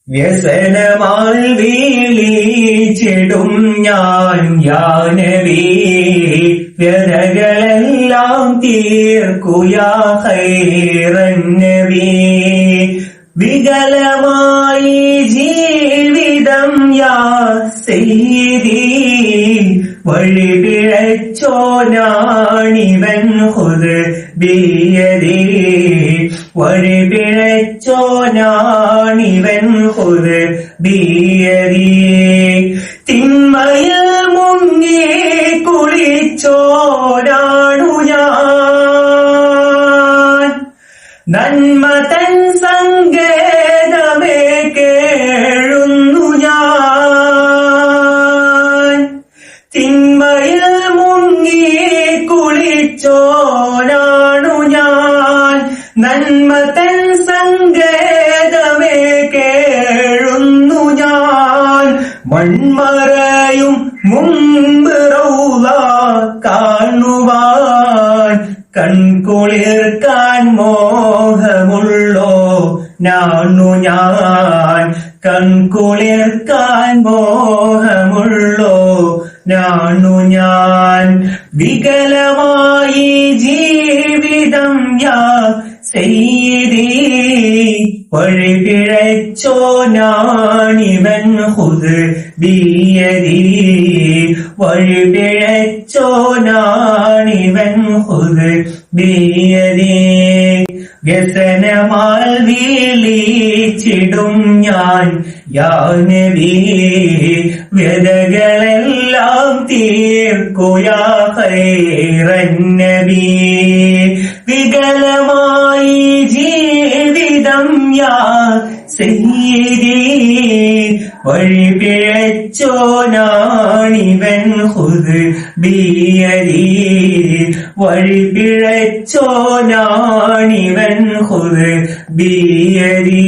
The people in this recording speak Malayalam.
വ്യസനമാൽ വീളിച്ചിടും ഞാൻ യാ നബി, വ്യതകളെല്ലാം തീർക്കുയാ ഖൈറൻ നബി. വികലമായി ജീവിതം യാ സയ്യിദി, വഴിപിഴച്ചോനാണിവൻ ഖുദ് ബിയദി, വഴിപിഴച്ചോനാണിവൻ ഖുദ് ബിയദി. തിന്മയിൽ മുങ്ങി കുളിച്ചോനാണു ഞാൻ, നന്മ തൻ സങ്കേതമേ കേഴുന്നു ഞാൻ. തിന്മയിൽ മുങ്ങി കുളിച്ചോനാണു ഞാൻ, നന്മ തൻ സങ്കേതമേ കേഴുന്നു ഞാൻ. മൺമറയും മുമ്പ് റൗള കാണുവാൻ, കൺകുളിർക്കാൻ മോഹമുള്ളോ നാണു ഞാൻ, കൺകുളിർക്കാൻ മോഹമുള്ളോ നാണു ഞാൻ. വികലമായി ജീവിതം യാ സയ്യിദി, വഴിപിഴച്ചോനാണിവൻ ഖുദ് ബിയദി, വഴിപിഴച്ചോനാണിവൻ ഖുദ് ബിയദി. വ്യസനമാൽ വീളിച്ചിടും ഞാൻ യാ നബി, വ്യതകളെല്ലാം തീർക്കുയാ ഖൈറൻ നബി. വികലമായി ജീവിതം യാ സയ്യിദി, വഴിപിഴച്ചോനാണിവൻ ഖുദ് ബിയദി, വഴിപിഴച്ചോനാണിവൻ ഖുദ് ബിയദി.